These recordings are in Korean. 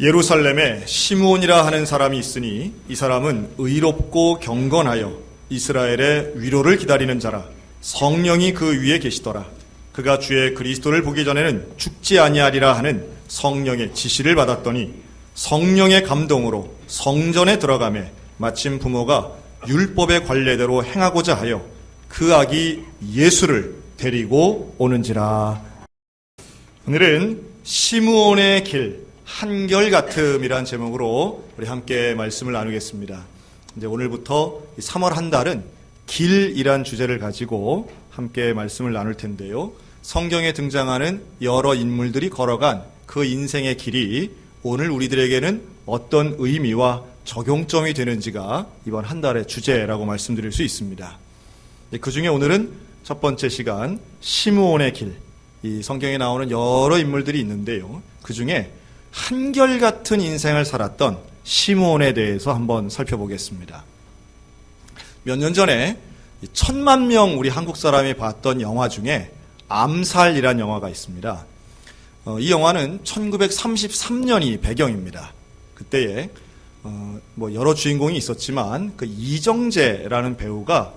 예루살렘에 시므온이라 하는 사람이 있으니 이 사람은 의롭고 경건하여 이스라엘의 위로를 기다리는 자라. 성령이 그 위에 계시더라. 그가 주의 그리스도를 보기 전에는 죽지 아니하리라 하는 성령의 지시를 받았더니 성령의 감동으로 성전에 들어가매 마침 부모가 율법의 관례대로 행하고자 하여 그 아기 예수를 데리고 오는지라. 오늘은 시므온의 길 한결같음이란 제목으로 우리 함께 말씀을 나누겠습니다. 이제 오늘부터 3월 한 달은 길이란 주제를 가지고 함께 말씀을 나눌 텐데요. 성경에 등장하는 여러 인물들이 걸어간 그 인생의 길이 오늘 우리들에게는 어떤 의미와 적용점이 되는지가 이번 한 달의 주제라고 말씀드릴 수 있습니다. 그 중에 오늘은 첫 번째 시간 시므온의 길, 이 성경에 나오는 여러 인물들이 있는데요. 그 중에 한결같은 인생을 살았던 시므온에 대해서 한번 살펴보겠습니다. 몇 년 전에 1000만 명 우리 한국 사람이 봤던 영화 중에 암살이란 영화가 있습니다. 이 영화는 1933년이 배경입니다. 그때에 여러 주인공이 있었지만 그 이정재라는 배우가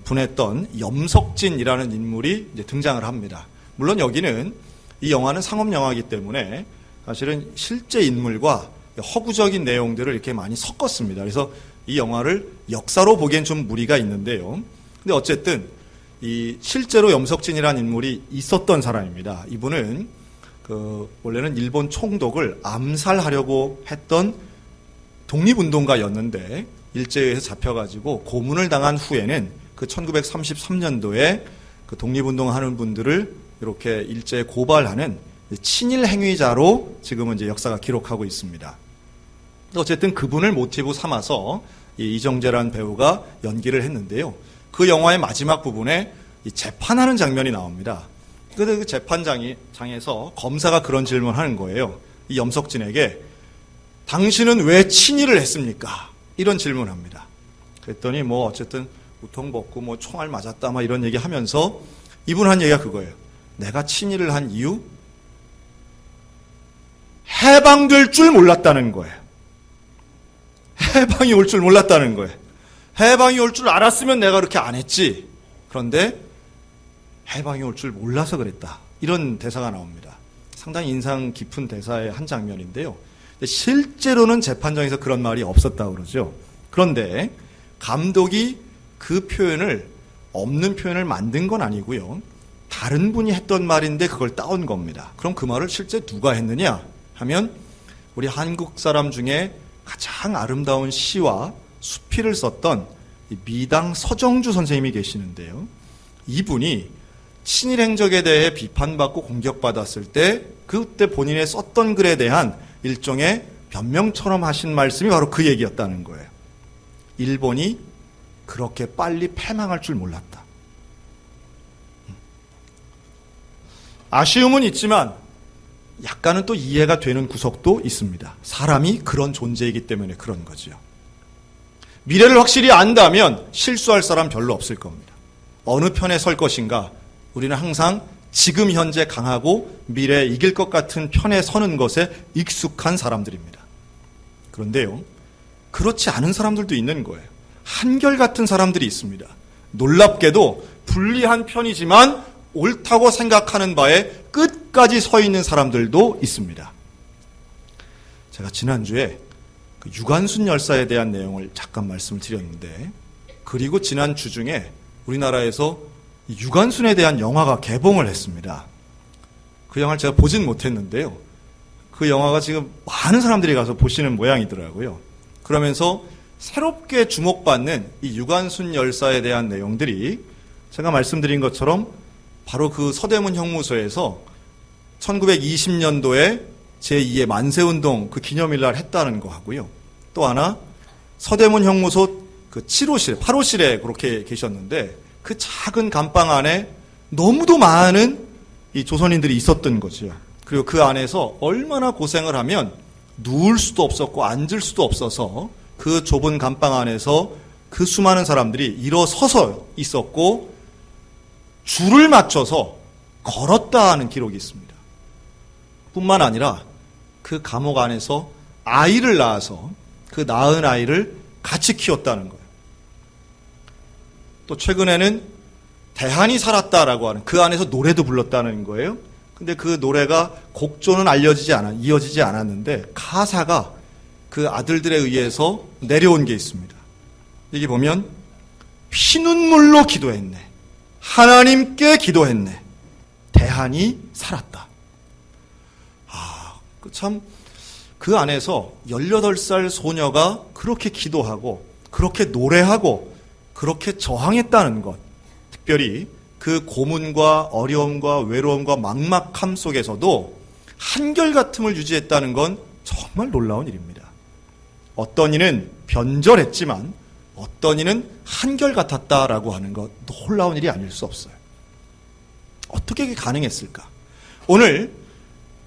분했던 염석진이라는 인물이 이제 등장을 합니다. 물론 여기는 이 영화는 상업 영화이기 때문에 사실은 실제 인물과 허구적인 내용들을 이렇게 많이 섞었습니다. 그래서 이 영화를 역사로 보기엔 좀 무리가 있는데요. 근데 어쨌든 이 실제로 염석진이라는 인물이 있었던 사람입니다. 이분은 원래는 일본 총독을 암살하려고 했던 독립운동가였는데 일제에 의해서 잡혀가지고 고문을 당한 후에는 그 1933년도에 그 독립운동하는 분들을 이렇게 일제에 고발하는 친일 행위자로 지금은 이제 역사가 기록하고 있습니다. 어쨌든 그분을 모티브 삼아서 이정재라는 배우가 연기를 했는데요. 그 영화의 마지막 부분에 재판하는 장면이 나옵니다. 그런데 그 재판장에서 검사가 그런 질문을 하는 거예요. 이 염석진에게 당신은 왜 친일을 했습니까? 이런 질문을 합니다. 그랬더니 어쨌든 우통 벗고 총알 맞았다 이런 얘기 하면서 이분 한 얘기가 그거예요. 내가 친일을 한 이유? 해방될 줄 몰랐다는 거예요. 해방이 올 줄 몰랐다는 거예요. 해방이 올 줄 알았으면 내가 그렇게 안 했지. 그런데 해방이 올 줄 몰라서 그랬다. 이런 대사가 나옵니다. 상당히 인상 깊은 대사의 한 장면인데요. 실제로는 재판장에서 그런 말이 없었다고 그러죠. 그런데 감독이 그 표현을, 없는 표현을 만든 건 아니고요. 다른 분이 했던 말인데 그걸 따온 겁니다. 그럼 그 말을 실제 누가 했느냐 하면 우리 한국 사람 중에 가장 아름다운 시와 수필을 썼던 미당 서정주 선생님이 계시는데요. 이분이 친일 행적에 대해 비판받고 공격받았을 때 그때 본인의 썼던 글에 대한 일종의 변명처럼 하신 말씀이 바로 그 얘기였다는 거예요. 일본이 그렇게 빨리 패망할 줄 몰랐다. 아쉬움은 있지만 약간은 또 이해가 되는 구석도 있습니다. 사람이 그런 존재이기 때문에 그런 거죠. 미래를 확실히 안다면 실수할 사람 별로 없을 겁니다. 어느 편에 설 것인가? 우리는 항상 지금 현재 강하고 미래에 이길 것 같은 편에 서는 것에 익숙한 사람들입니다. 그런데요, 그렇지 않은 사람들도 있는 거예요. 한결같은 사람들이 있습니다. 놀랍게도 불리한 편이지만 옳다고 생각하는 바에 끝까지 서 있는 사람들도 있습니다. 제가 지난주에 그 유관순 열사에 대한 내용을 잠깐 말씀을 드렸는데, 그리고 지난 주 중에 우리나라에서 유관순에 대한 영화가 개봉을 했습니다. 그 영화를 제가 보진 못했는데요. 그 영화가 지금 많은 사람들이 가서 보시는 모양이더라고요. 그러면서 새롭게 주목받는 이 유관순 열사에 대한 내용들이 제가 말씀드린 것처럼 바로 그 서대문 형무소에서 1920년도에 제2의 만세운동 그 기념일날 했다는 거 하고요. 또 하나 서대문 형무소 그 7호실, 8호실에 그렇게 계셨는데 그 작은 감방 안에 너무도 많은 이 조선인들이 있었던 거죠. 그리고 그 안에서 얼마나 고생을 하면 누울 수도 없었고 앉을 수도 없어서 그 좁은 감방 안에서 그 수많은 사람들이 일어서서 있었고 줄을 맞춰서 걸었다 하는 기록이 있습니다. 뿐만 아니라 그 감옥 안에서 아이를 낳아서 그 낳은 아이를 같이 키웠다는 거예요. 또 최근에는 대한이 살았다라고 하는 그 안에서 노래도 불렀다는 거예요. 근데 그 노래가 곡조는 이어지지 않았는데 가사가 그 아들들에 의해서 내려온 게 있습니다. 여기 보면 피눈물로 기도했네. 하나님께 기도했네. 대한이 살았다. 참 그 안에서 18살 소녀가 그렇게 기도하고 그렇게 노래하고 그렇게 저항했다는 것, 특별히 그 고문과 어려움과 외로움과 막막함 속에서도 한결같음을 유지했다는 건 정말 놀라운 일입니다. 어떤 이는 변절했지만 어떤 이는 한결같았다라고 하는 것, 놀라운 일이 아닐 수 없어요. 어떻게 이게 가능했을까? 오늘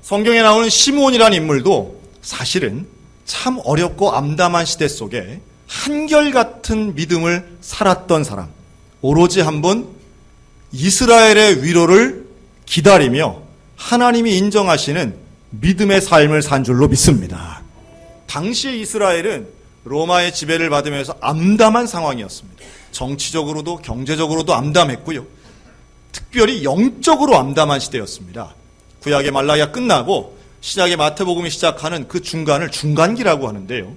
성경에 나오는 시므온이라는 인물도 사실은 참 어렵고 암담한 시대 속에 한결같은 믿음을 살았던 사람, 오로지 한 분 이스라엘의 위로를 기다리며 하나님이 인정하시는 믿음의 삶을 산 줄로 믿습니다. 당시 이스라엘은 로마의 지배를 받으면서 암담한 상황이었습니다. 정치적으로도 경제적으로도 암담했고요. 특별히 영적으로 암담한 시대였습니다. 구약의 말라기가 끝나고 시작의 마태복음이 시작하는 그 중간을 중간기라고 하는데요.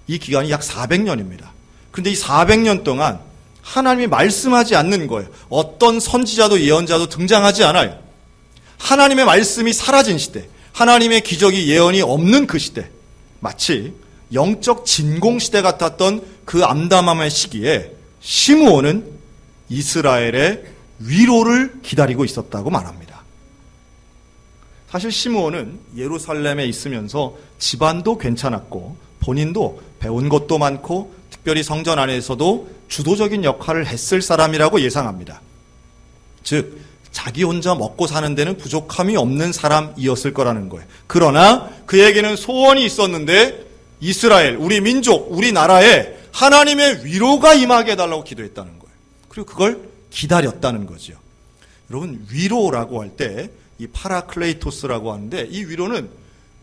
이 기간이 약 400년입니다. 그런데 이 400년 동안 하나님이 말씀하지 않는 거예요. 어떤 선지자도 예언자도 등장하지 않아요. 하나님의 말씀이 사라진 시대, 하나님의 기적이 예언이 없는 그 시대, 마치 영적 진공 시대 같았던 그 암담함의 시기에 시므온은 이스라엘의 위로를 기다리고 있었다고 말합니다. 사실 시므온은 예루살렘에 있으면서 집안도 괜찮았고 본인도 배운 것도 많고 특별히 성전 안에서도 주도적인 역할을 했을 사람이라고 예상합니다. 즉 자기 혼자 먹고 사는 데는 부족함이 없는 사람이었을 거라는 거예요. 그러나 그에게는 소원이 있었는데 이스라엘, 우리 민족, 우리 나라에 하나님의 위로가 임하게 해달라고 기도했다는 거예요. 그리고 그걸 기다렸다는 거죠. 여러분, 위로라고 할 때 이 파라클레이토스라고 하는데 이 위로는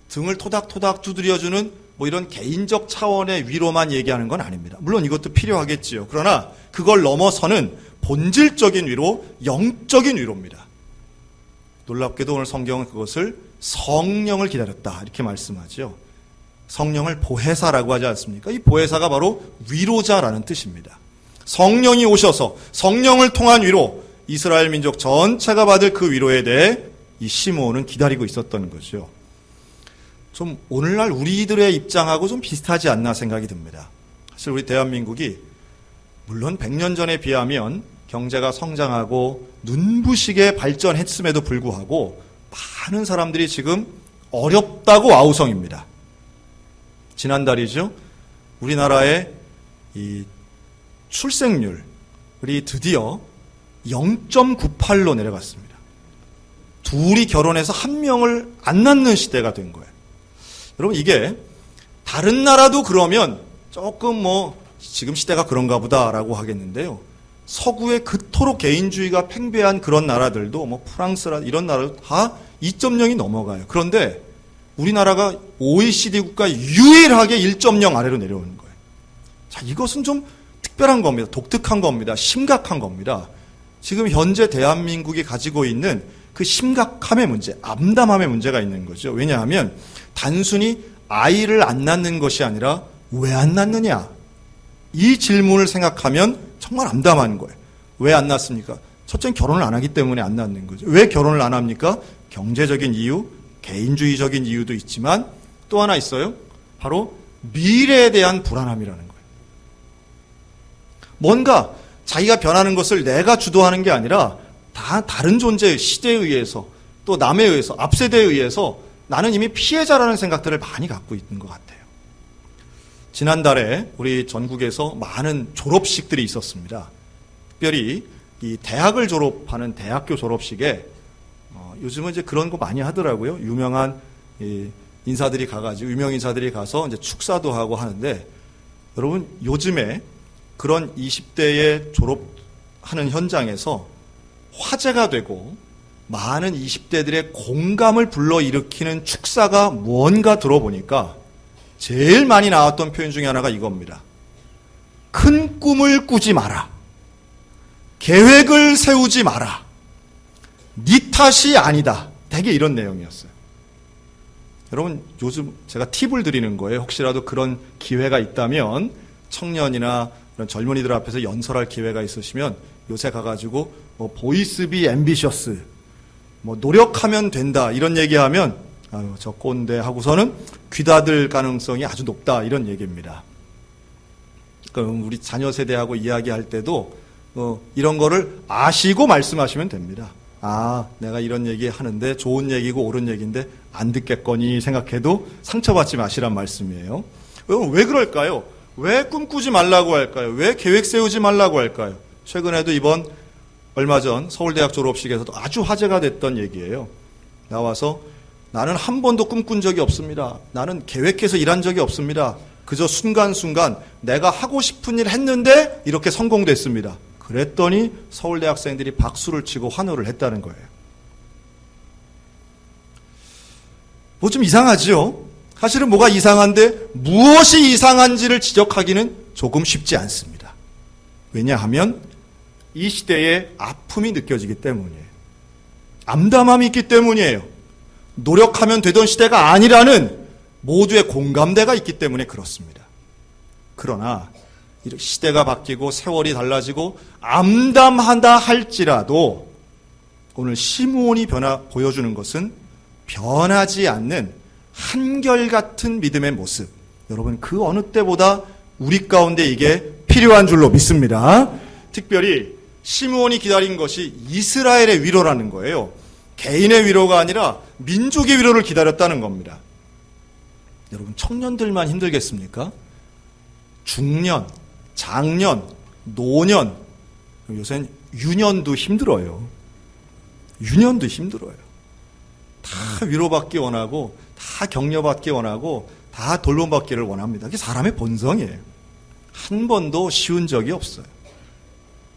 등을 토닥토닥 두드려주는 뭐 이런 개인적 차원의 위로만 얘기하는 건 아닙니다. 물론 이것도 필요하겠지요. 그러나 그걸 넘어서는 본질적인 위로, 영적인 위로입니다. 놀랍게도 오늘 성경은 그것을 성령을 기다렸다 이렇게 말씀하죠. 성령을 보혜사라고 하지 않습니까? 이 보혜사가 바로 위로자라는 뜻입니다. 성령이 오셔서 성령을 통한 위로, 이스라엘 민족 전체가 받을 그 위로에 대해 이 시므온은 기다리고 있었던 거죠. 좀 오늘날 우리들의 입장하고 좀 비슷하지 않나 생각이 듭니다. 사실 우리 대한민국이 물론 100년 전에 비하면 경제가 성장하고 눈부시게 발전했음에도 불구하고 많은 사람들이 지금 어렵다고 아우성입니다. 지난달이죠. 우리나라의 이 출생률이 드디어 0.98로 내려갔습니다. 둘이 결혼해서 한 명을 안 낳는 시대가 된 거예요. 여러분, 이게 다른 나라도 그러면 조금 지금 시대가 그런가 보다라고 하겠는데요. 서구에 그토록 개인주의가 팽배한 그런 나라들도 프랑스라 이런 나라도 다 2.0이 넘어가요. 그런데 우리나라가 OECD 국가 유일하게 1.0 아래로 내려오는 거예요. 자, 이것은 좀 특별한 겁니다. 독특한 겁니다. 심각한 겁니다. 지금 현재 대한민국이 가지고 있는 그 심각함의 문제, 암담함의 문제가 있는 거죠. 왜냐하면 단순히 아이를 안 낳는 것이 아니라 왜 안 낳느냐? 이 질문을 생각하면 정말 암담한 거예요. 왜 안 낳습니까? 첫째는 결혼을 안 하기 때문에 안 낳는 거죠. 왜 결혼을 안 합니까? 경제적인 이유, 개인주의적인 이유도 있지만 또 하나 있어요. 바로 미래에 대한 불안함이라는 거예요. 뭔가 자기가 변하는 것을 내가 주도하는 게 아니라 다 다른 존재, 시대에 의해서 또 남에 의해서, 앞세대에 의해서 나는 이미 피해자라는 생각들을 많이 갖고 있는 것 같아요. 지난달에 우리 전국에서 많은 졸업식들이 있었습니다. 특별히 이 대학을 졸업하는 대학교 졸업식에 요즘은 이제 그런 거 많이 하더라고요. 유명한 인사들이 가가지고 유명 인사들이 가서 이제 축사도 하고 하는데 여러분 요즘에 그런 20대의 졸업하는 현장에서 화제가 되고 많은 20대들의 공감을 불러일으키는 축사가 무언가 들어보니까 제일 많이 나왔던 표현 중에 하나가 이겁니다. 큰 꿈을 꾸지 마라. 계획을 세우지 마라. 네 탓이 아니다. 되게 이런 내용이었어요. 여러분, 요즘 제가 팁을 드리는 거예요. 혹시라도 그런 기회가 있다면 청년이나 그런 젊은이들 앞에서 연설할 기회가 있으시면 요새 가가지고 뭐 보이스 비 앰비셔스, 뭐 노력하면 된다 이런 얘기하면 아유 저 꼰대 하고서는 귀닫을 가능성이 아주 높다 이런 얘기입니다. 그럼 우리 자녀 세대하고 이야기할 때도 이런 거를 아시고 말씀하시면 됩니다. 아, 내가 이런 얘기 하는데 좋은 얘기고 옳은 얘기인데 안 듣겠거니 생각해도 상처받지 마시란 말씀이에요. 왜 그럴까요? 왜 꿈꾸지 말라고 할까요? 왜 계획 세우지 말라고 할까요? 최근에도 이번 얼마 전 서울대학 졸업식에서도 아주 화제가 됐던 얘기예요. 나와서 나는 한 번도 꿈꾼 적이 없습니다. 나는 계획해서 일한 적이 없습니다. 그저 순간순간 내가 하고 싶은 일 했는데 이렇게 성공됐습니다. 그랬더니 서울대 학생들이 박수를 치고 환호를 했다는 거예요. 뭐 좀 이상하죠? 사실은 뭐가 이상한데 무엇이 이상한지를 지적하기는 조금 쉽지 않습니다. 왜냐하면 이 시대에 아픔이 느껴지기 때문이에요. 암담함이 있기 때문이에요. 노력하면 되던 시대가 아니라는 모두의 공감대가 있기 때문에 그렇습니다. 그러나 시대가 바뀌고 세월이 달라지고 암담하다 할지라도 오늘 시므온이 보여주는 것은 변하지 않는 한결같은 믿음의 모습. 여러분 그 어느 때보다 우리 가운데 이게 필요한 줄로 믿습니다. 특별히 시므온이 기다린 것이 이스라엘의 위로라는 거예요. 개인의 위로가 아니라 민족의 위로를 기다렸다는 겁니다. 여러분 청년들만 힘들겠습니까? 중년, 장년, 노년, 요새는 유년도 힘들어요. 유년도 힘들어요. 다 위로받기 원하고 다 격려받기 원하고 다 돌봄받기를 원합니다. 그게 사람의 본성이에요. 한 번도 쉬운 적이 없어요.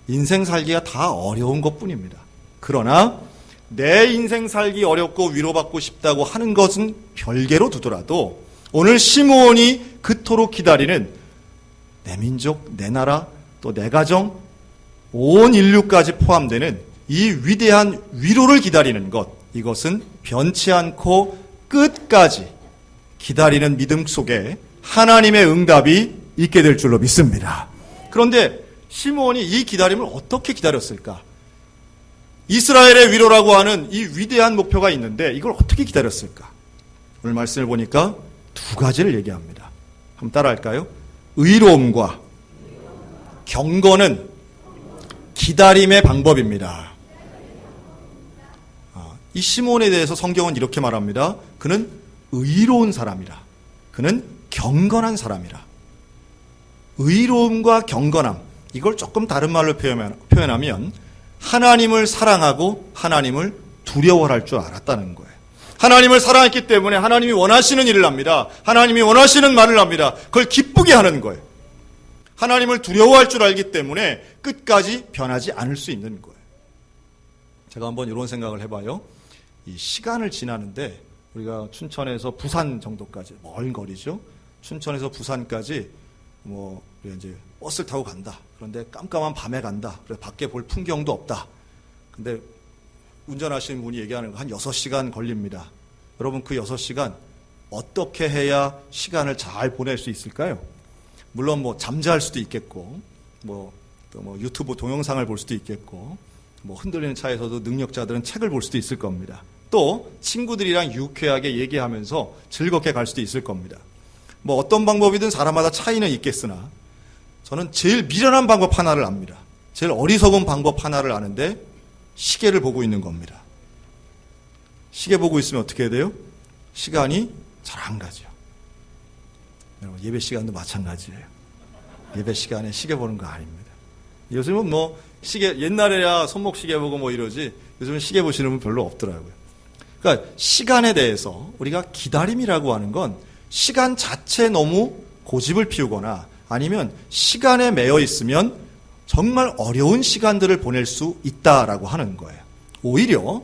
인생 살기가 다 어려운 것뿐입니다. 그러나 내 인생 살기 어렵고 위로받고 싶다고 하는 것은 별개로 두더라도 오늘 시므온이 그토록 기다리는 내 민족, 내 나라, 또 내 가정, 온 인류까지 포함되는 이 위대한 위로를 기다리는 것, 이것은 변치 않고 끝까지 기다리는 믿음 속에 하나님의 응답이 있게 될 줄로 믿습니다. 그런데 시므온이 이 기다림을 어떻게 기다렸을까? 이스라엘의 위로라고 하는 이 위대한 목표가 있는데 이걸 어떻게 기다렸을까? 오늘 말씀을 보니까 두 가지를 얘기합니다. 한번 따라할까요? 의로움과 경건은 기다림의 방법입니다. 이 시므온에 대해서 성경은 이렇게 말합니다. 그는 의로운 사람이라. 그는 경건한 사람이라. 의로움과 경건함, 이걸 조금 다른 말로 표현하면 하나님을 사랑하고 하나님을 두려워할 줄 알았다는 거예요. 하나님을 사랑했기 때문에 하나님이 원하시는 일을 합니다. 하나님이 원하시는 말을 합니다. 그걸 기쁘게 하는 거예요. 하나님을 두려워할 줄 알기 때문에 끝까지 변하지 않을 수 있는 거예요. 제가 한번 이런 생각을 해봐요. 이 시간을 지나는데 우리가 춘천에서 부산 정도까지 먼 거리죠. 춘천에서 부산까지 이제 버스를 타고 간다. 그런데 깜깜한 밤에 간다. 그래서 밖에 볼 풍경도 없다. 근데 운전하시는 분이 얘기하는 거 한 6시간 걸립니다. 여러분 그 6시간 어떻게 해야 시간을 잘 보낼 수 있을까요? 물론 잠잘 수도 있겠고 또 유튜브 동영상을 볼 수도 있겠고 흔들리는 차에서도 능력자들은 책을 볼 수도 있을 겁니다. 또 친구들이랑 유쾌하게 얘기하면서 즐겁게 갈 수도 있을 겁니다. 어떤 방법이든 사람마다 차이는 있겠으나 저는 제일 미련한 방법 하나를 압니다. 제일 어리석은 방법 하나를 아는데 시계를 보고 있는 겁니다. 시계 보고 있으면 어떻게 해야 돼요? 시간이 잘 안 가죠. 여러분 예배 시간도 마찬가지예요. 예배 시간에 시계 보는 거 아닙니다. 요즘은 시계 옛날에야 손목 시계 보고 이러지 요즘은 시계 보시는 분 별로 없더라고요. 그러니까 시간에 대해서 우리가 기다림이라고 하는 건 시간 자체에 너무 고집을 피우거나 아니면 시간에 매여 있으면 정말 어려운 시간들을 보낼 수 있다라고 하는 거예요. 오히려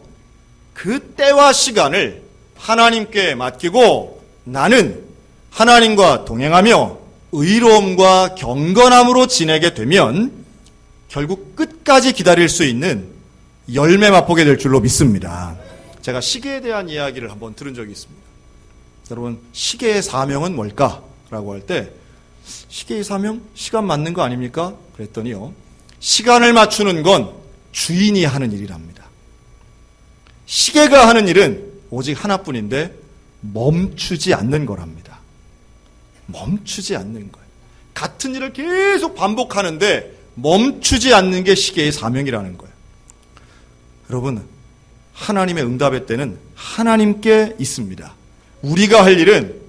그 때와 시간을 하나님께 맡기고 나는 하나님과 동행하며 의로움과 경건함으로 지내게 되면 결국 끝까지 기다릴 수 있는 열매 맛보게 될 줄로 믿습니다. 제가 시계에 대한 이야기를 한번 들은 적이 있습니다. 여러분, 시계의 사명은 뭘까? 라고 할 때 시계의 사명? 시간 맞는 거 아닙니까? 그랬더니요, 시간을 맞추는 건 주인이 하는 일이랍니다. 시계가 하는 일은 오직 하나뿐인데 멈추지 않는 거랍니다. 멈추지 않는 거예요. 같은 일을 계속 반복하는데 멈추지 않는 게 시계의 사명이라는 거예요. 여러분, 하나님의 응답의 때는 하나님께 있습니다. 우리가 할 일은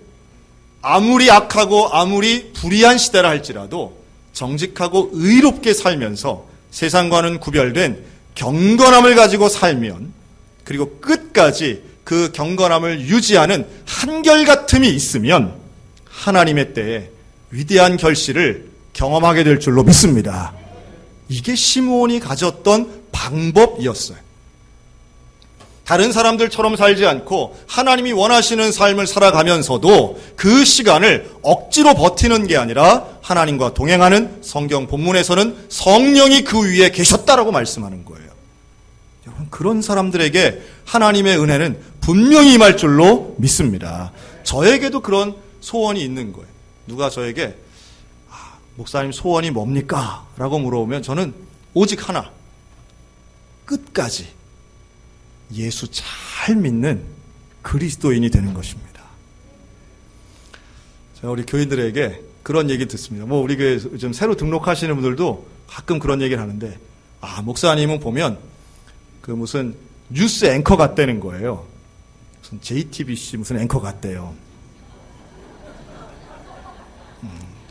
아무리 악하고 아무리 불의한 시대라 할지라도 정직하고 의롭게 살면서 세상과는 구별된 경건함을 가지고 살면, 그리고 끝까지 그 경건함을 유지하는 한결같음이 있으면 하나님의 때에 위대한 결실을 경험하게 될 줄로 믿습니다. 이게 시므온이 가졌던 방법이었어요. 다른 사람들처럼 살지 않고 하나님이 원하시는 삶을 살아가면서도 그 시간을 억지로 버티는 게 아니라 하나님과 동행하는, 성경 본문에서는 성령이 그 위에 계셨다라고 말씀하는 거예요. 여러분, 그런 사람들에게 하나님의 은혜는 분명히 임할 줄로 믿습니다. 저에게도 그런 소원이 있는 거예요. 누가 저에게 목사님 소원이 뭡니까? 라고 물어보면 저는 오직 하나, 끝까지 예수 잘 믿는 그리스도인이 되는 것입니다. 제가 우리 교인들에게 그런 얘기 듣습니다. 우리 교회 좀 새로 등록하시는 분들도 가끔 그런 얘기를 하는데, 목사님은 보면 그 무슨 뉴스 앵커 같다는 거예요. 무슨 JTBC 무슨 앵커 같대요.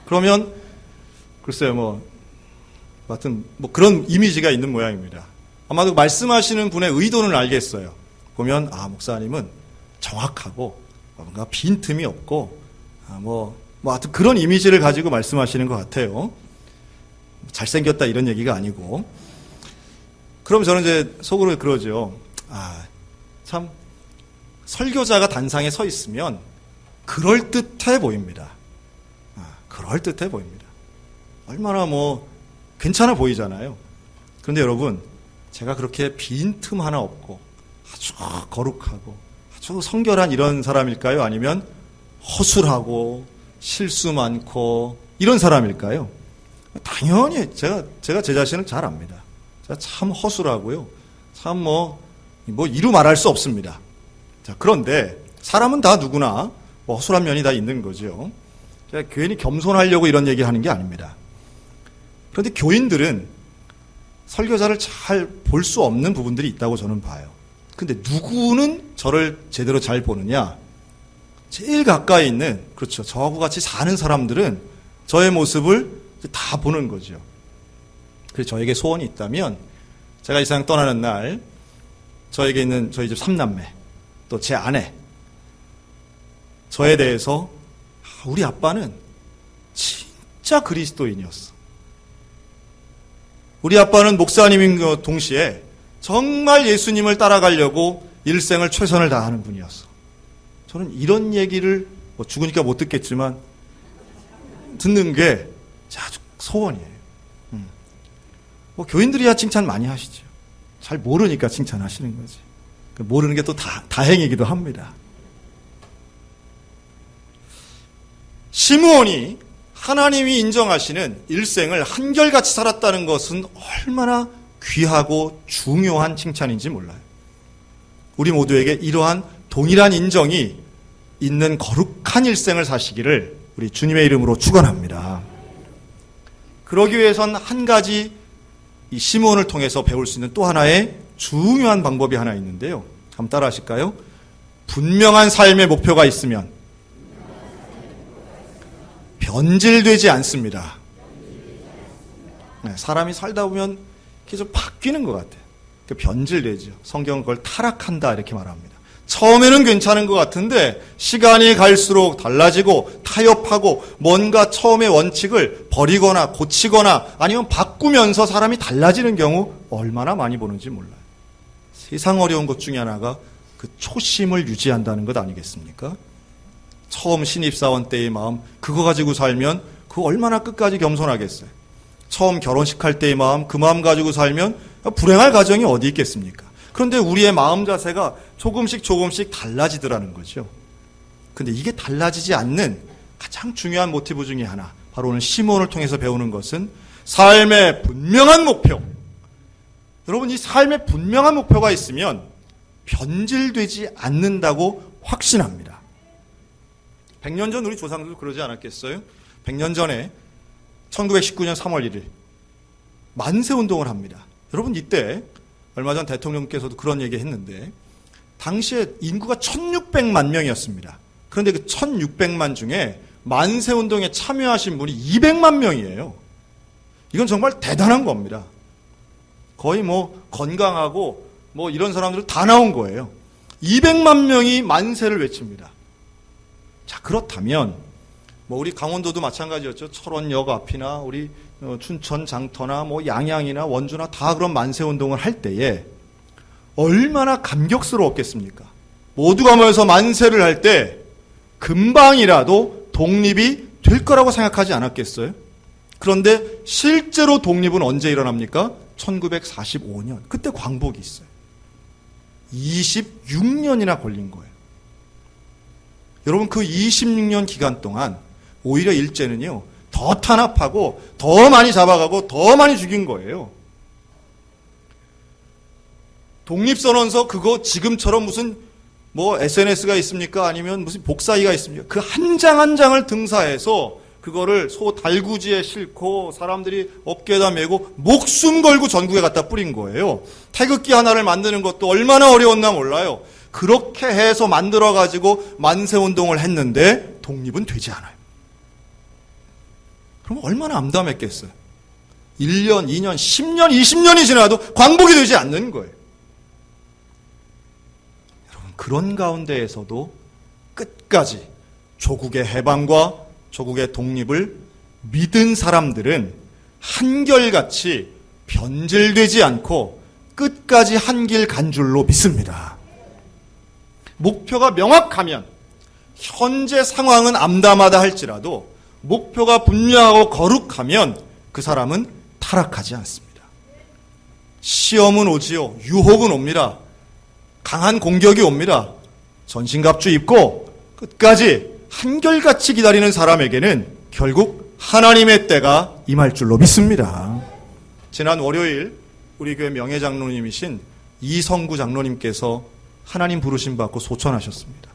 그러면 글쎄요, 하여튼 그런 이미지가 있는 모양입니다. 아마도 말씀하시는 분의 의도는 알겠어요. 보면 목사님은 정확하고 뭔가 빈틈이 없고 하여튼 그런 이미지를 가지고 말씀하시는 것 같아요. 잘생겼다 이런 얘기가 아니고. 그럼 저는 이제 속으로 그러죠. 참 설교자가 단상에 서 있으면 그럴듯해 보입니다. 그럴듯해 보입니다. 얼마나 괜찮아 보이잖아요. 그런데 여러분, 제가 그렇게 빈틈 하나 없고 아주 거룩하고 아주 성결한 이런 사람일까요? 아니면 허술하고 실수 많고 이런 사람일까요? 당연히 제가 제 자신을 잘 압니다. 제가 참 허술하고요. 참 이루 말할 수 없습니다. 자, 그런데 사람은 다 누구나 허술한 면이 다 있는 거죠. 제가 괜히 겸손하려고 이런 얘기를 하는 게 아닙니다. 그런데 교인들은 설교자를 잘 볼 수 없는 부분들이 있다고 저는 봐요. 근데 누구는 저를 제대로 잘 보느냐? 제일 가까이 있는, 그렇죠, 저하고 같이 사는 사람들은 저의 모습을 다 보는 거죠. 그래서 저에게 소원이 있다면 제가 이 세상 떠나는 날 저에게 있는 저희 집 3남매, 또 제 아내, 저에 대해서 우리 아빠는 진짜 그리스도인이었어. 우리 아빠는 목사님인 것 동시에 정말 예수님을 따라가려고 일생을 최선을 다하는 분이었어. 저는 이런 얘기를 죽으니까 못 듣겠지만 듣는 게 아주 소원이에요. 교인들이야 칭찬 많이 하시죠. 잘 모르니까 칭찬하시는 거지. 모르는 게 또 다행이기도 합니다. 시므온이 하나님이 인정하시는 일생을 한결같이 살았다는 것은 얼마나 귀하고 중요한 칭찬인지 몰라요. 우리 모두에게 이러한 동일한 인정이 있는 거룩한 일생을 사시기를 우리 주님의 이름으로 축원합니다. 그러기 위해선 한 가지 이 시므온을 통해서 배울 수 있는 또 하나의 중요한 방법이 하나 있는데요. 한번 따라 하실까요? 분명한 삶의 목표가 있으면 변질되지 않습니다. 사람이 살다 보면 계속 바뀌는 것 같아요. 변질되죠. 성경은 그걸 타락한다 이렇게 말합니다. 처음에는 괜찮은 것 같은데 시간이 갈수록 달라지고 타협하고 뭔가 처음의 원칙을 버리거나 고치거나 아니면 바꾸면서 사람이 달라지는 경우 얼마나 많이 보는지 몰라요. 세상 어려운 것 중에 하나가 그 초심을 유지한다는 것 아니겠습니까? 처음 신입사원 때의 마음, 그거 가지고 살면 그거 얼마나 끝까지 겸손하겠어요. 처음 결혼식 할 때의 마음, 그 마음 가지고 살면 불행할 가정이 어디 있겠습니까? 그런데 우리의 마음 자세가 조금씩 달라지더라는 거죠. 근데 이게 달라지지 않는 가장 중요한 모티브 중에 하나, 바로 오늘 시몬을 통해서 배우는 것은 삶의 분명한 목표. 여러분, 이 삶의 분명한 목표가 있으면 변질되지 않는다고 확신합니다. 100년 전 우리 조상들도 그러지 않았겠어요? 100년 전에 1919년 3월 1일 만세운동을 합니다. 여러분, 이때 얼마 전 대통령께서도 그런 얘기 했는데 당시에 인구가 1600만 명이었습니다. 그런데 그 1600만 중에 만세운동에 참여하신 분이 200만 명이에요. 이건 정말 대단한 겁니다. 거의 건강하고 이런 사람들은 다 나온 거예요. 200만 명이 만세를 외칩니다. 자, 그렇다면 우리 강원도도 마찬가지였죠. 철원역 앞이나 우리 춘천 장터나 양양이나 원주나 다 그런 만세운동을 할 때에 얼마나 감격스러웠겠습니까? 모두가 모여서 만세를 할 때 금방이라도 독립이 될 거라고 생각하지 않았겠어요? 그런데 실제로 독립은 언제 일어납니까? 1945년. 그때 광복이 있어요. 26년이나 걸린 거예요. 여러분, 그 26년 기간 동안 오히려 일제는요, 더 탄압하고 더 많이 잡아가고 더 많이 죽인 거예요. 독립선언서 그거 지금처럼 무슨 SNS가 있습니까? 아니면 무슨 복사기가 있습니까? 그 한 장 한 장을 등사해서 그거를 소 달구지에 싣고 사람들이 어깨에다 메고 목숨 걸고 전국에 갖다 뿌린 거예요. 태극기 하나를 만드는 것도 얼마나 어려웠나 몰라요. 그렇게 해서 만들어가지고 만세운동을 했는데 독립은 되지 않아요. 그럼 얼마나 암담했겠어요. 1년, 2년, 10년, 20년이 지나도 광복이 되지 않는 거예요. 여러분, 그런 가운데에서도 끝까지 조국의 해방과 조국의 독립을 믿은 사람들은 한결같이 변질되지 않고 끝까지 한 길 간 줄로 믿습니다. 목표가 명확하면 현재 상황은 암담하다 할지라도 목표가 분명하고 거룩하면 그 사람은 타락하지 않습니다. 시험은 오지요. 유혹은 옵니다. 강한 공격이 옵니다. 전신갑주 입고 끝까지 한결같이 기다리는 사람에게는 결국 하나님의 때가 임할 줄로 믿습니다. 지난 월요일 우리 교회 명예장로님이신 이성구 장로님께서 하나님 부르심 받고 소천하셨습니다.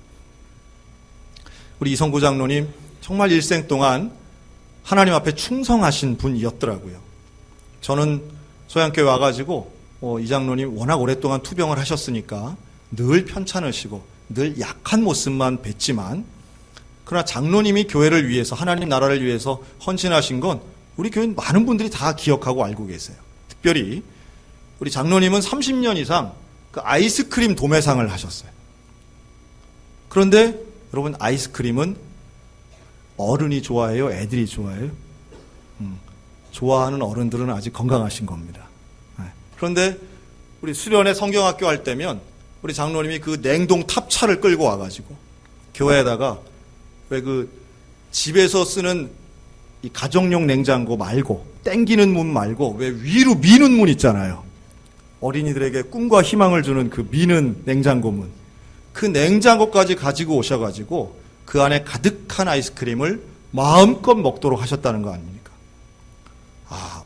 우리 이성구 장로님 정말 일생 동안 하나님 앞에 충성하신 분이었더라고요. 저는 소양교회 와가지고 이 장로님 워낙 오랫동안 투병을 하셨으니까 늘 편찮으시고 늘 약한 모습만 뵀지만, 그러나 장로님이 교회를 위해서, 하나님 나라를 위해서 헌신하신 건 우리 교회 많은 분들이 다 기억하고 알고 계세요. 특별히 우리 장로님은 30년 이상 그 아이스크림 도매상을 하셨어요. 그런데 여러분, 아이스크림은 어른이 좋아해요? 애들이 좋아해요? 좋아하는 어른들은 아직 건강하신 겁니다. 그런데 우리 수련회 성경학교 할 때면 우리 장로님이 그 냉동 탑차를 끌고 와가지고 교회에다가 왜 그 집에서 쓰는 이 가정용 냉장고 말고, 땡기는 문 말고 왜 위로 미는 문 있잖아요. 어린이들에게 꿈과 희망을 주는 그 미는 냉장고 문. 그 냉장고까지 가지고 오셔가지고 그 안에 가득한 아이스크림을 마음껏 먹도록 하셨다는 거 아닙니까?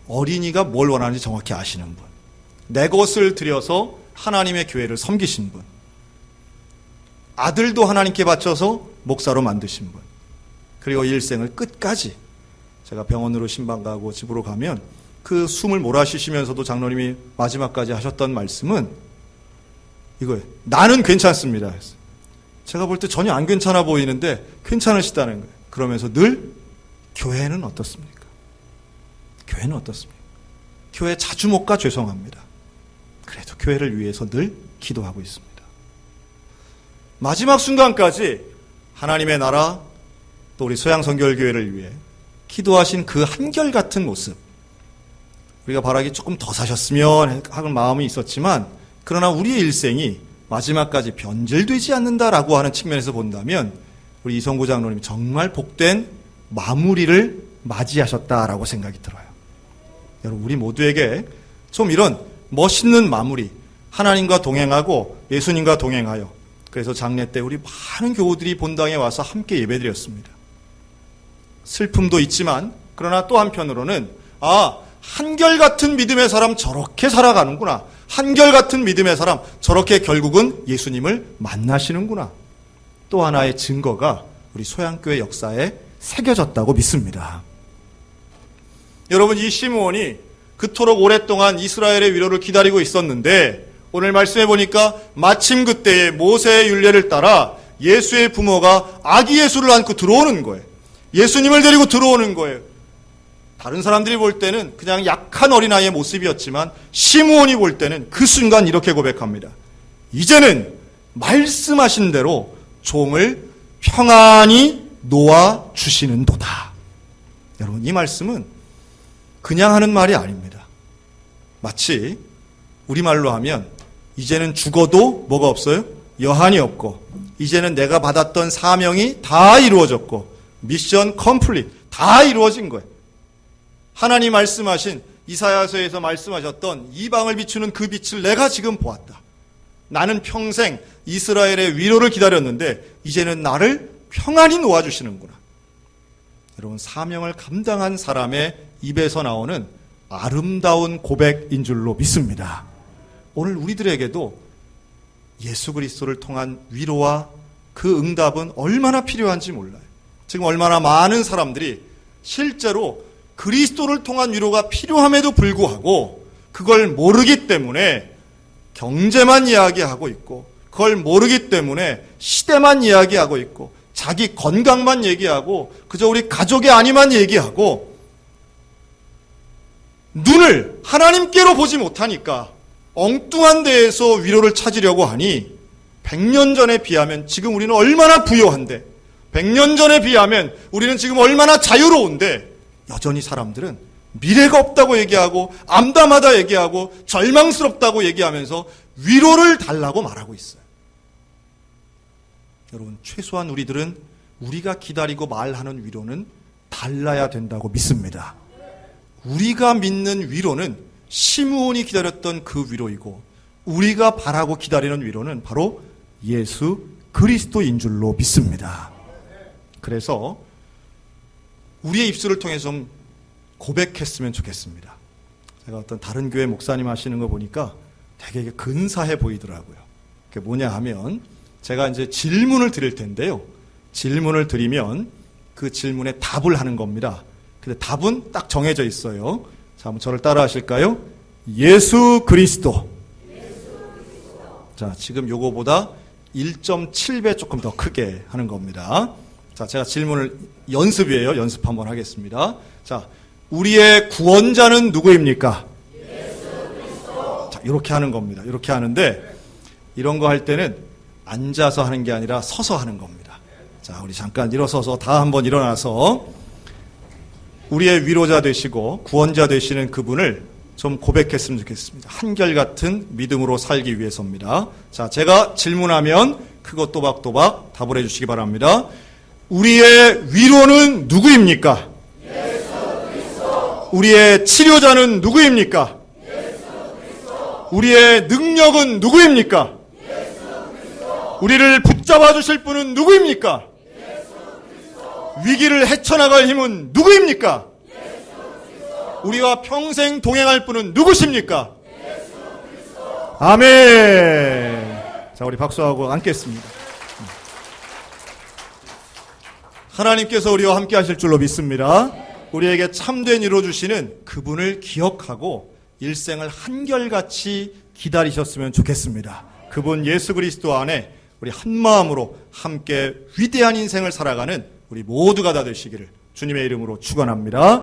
어린이가 뭘 원하는지 정확히 아시는 분. 내 것을 들여서 하나님의 교회를 섬기신 분. 아들도 하나님께 바쳐서 목사로 만드신 분. 그리고 일생을 끝까지, 제가 병원으로 신방 가고 집으로 가면 그 숨을 몰아쉬시면서도 장로님이 마지막까지 하셨던 말씀은 이거예요. 나는 괜찮습니다. 제가 볼 때 전혀 안 괜찮아 보이는데 괜찮으시다는 거예요. 그러면서 늘 교회는 어떻습니까? 교회는 어떻습니까? 교회 자주 못 가 죄송합니다. 그래도 교회를 위해서 늘 기도하고 있습니다. 마지막 순간까지 하나님의 나라, 또 우리 소양선교회를 위해 기도하신 그 한결같은 모습, 우리가 바라기 조금 더 사셨으면 하는 마음이 있었지만, 그러나 우리의 일생이 마지막까지 변질되지 않는다라고 하는 측면에서 본다면 우리 이성구 장로님이 정말 복된 마무리를 맞이하셨다라고 생각이 들어요. 여러분, 우리 모두에게 좀 이런 멋있는 마무리, 하나님과 동행하고 예수님과 동행하여, 그래서 장례 때 우리 많은 교우들이 본당에 와서 함께 예배드렸습니다. 슬픔도 있지만 그러나 또 한편으로는 한결같은 믿음의 사람 저렇게 살아가는구나, 한결같은 믿음의 사람 저렇게 결국은 예수님을 만나시는구나, 또 하나의 증거가 우리 소양교회 역사에 새겨졌다고 믿습니다. 여러분, 이 시므온이 그토록 오랫동안 이스라엘의 위로를 기다리고 있었는데 오늘 말씀해 보니까 마침 그때에 모세의 율례를 따라 예수의 부모가 아기 예수를 안고 들어오는 거예요. 예수님을 데리고 들어오는 거예요. 다른 사람들이 볼 때는 그냥 약한 어린아이의 모습이었지만 시므온이 볼 때는 그 순간 이렇게 고백합니다. 이제는 말씀하신 대로 종을 평안히 놓아주시는도다. 여러분, 이 말씀은 그냥 하는 말이 아닙니다. 마치 우리말로 하면 이제는 죽어도 뭐가 없어요? 여한이 없고, 이제는 내가 받았던 사명이 다 이루어졌고, 미션 컴플릿, 다 이루어진 거예요. 하나님 말씀하신 이사야서에서 말씀하셨던 이방을 비추는 그 빛을 내가 지금 보았다. 나는 평생 이스라엘의 위로를 기다렸는데 이제는 나를 평안히 놓아주시는구나. 여러분, 사명을 감당한 사람의 입에서 나오는 아름다운 고백인 줄로 믿습니다. 오늘 우리들에게도 예수 그리스도를 통한 위로와 그 응답은 얼마나 필요한지 몰라요. 지금 얼마나 많은 사람들이 실제로 그리스도를 통한 위로가 필요함에도 불구하고 그걸 모르기 때문에 경제만 이야기하고 있고, 그걸 모르기 때문에 시대만 이야기하고 있고, 자기 건강만 얘기하고, 그저 우리 가족의 안위만 얘기하고, 눈을 하나님께로 보지 못하니까 엉뚱한 데에서 위로를 찾으려고 하니 100년 전에 비하면 지금 우리는 얼마나 부요한데, 100년 전에 비하면 우리는 지금 얼마나 자유로운데, 여전히 사람들은 미래가 없다고 얘기하고 암담하다 얘기하고 절망스럽다고 얘기하면서 위로를 달라고 말하고 있어요. 여러분, 최소한 우리들은 우리가 기다리고 말하는 위로는 달라야 된다고 믿습니다. 우리가 믿는 위로는 시므온이 기다렸던 그 위로이고, 우리가 바라고 기다리는 위로는 바로 예수 그리스도인 줄로 믿습니다. 그래서 우리의 입술을 통해서 좀 고백했으면 좋겠습니다. 제가 어떤 다른 교회 목사님 하시는 거 보니까 되게 근사해 보이더라고요. 그게 뭐냐 하면, 제가 이제 질문을 드릴 텐데요. 질문을 드리면 그 질문에 답을 하는 겁니다. 근데 답은 딱 정해져 있어요. 자, 한번 저를 따라 하실까요? 예수 그리스도. 자, 지금 요거보다 1.7배 조금 더 크게 하는 겁니다. 자, 제가 질문을 연습이에요. 연습 한번 하겠습니다. 자, 우리의 구원자는 누구입니까? 예수 그리스도. 자, 이렇게 하는 겁니다. 이렇게 하는데, 이런 거 할 때는 앉아서 하는 게 아니라 서서 하는 겁니다. 자, 우리 잠깐 일어서서 다 한번 일어나서 우리의 위로자 되시고 구원자 되시는 그분을 좀 고백했으면 좋겠습니다. 한결같은 믿음으로 살기 위해서입니다. 자, 제가 질문하면 그것 또박또박 답을 해주시기 바랍니다. 우리의 위로는 누구입니까? 예수 그리스도. 우리의 치료자는 누구입니까? 예수 그리스도. 우리의 능력은 누구입니까? 예수 그리스도. 우리를 붙잡아 주실 분은 누구입니까? 예수 그리스도. 위기를 헤쳐나갈 힘은 누구입니까? 예수 그리스도. 우리와 평생 동행할 분은 누구십니까? 예수 그리스도. 아멘. 자, 우리 박수하고 앉겠습니다. 하나님께서 우리와 함께 하실 줄로 믿습니다. 우리에게 참된 위로 주시는 그분을 기억하고 일생을 한결같이 기다리셨으면 좋겠습니다. 그분 예수 그리스도 안에 우리 한마음으로 함께 위대한 인생을 살아가는 우리 모두가 다 되시기를 주님의 이름으로 축원합니다.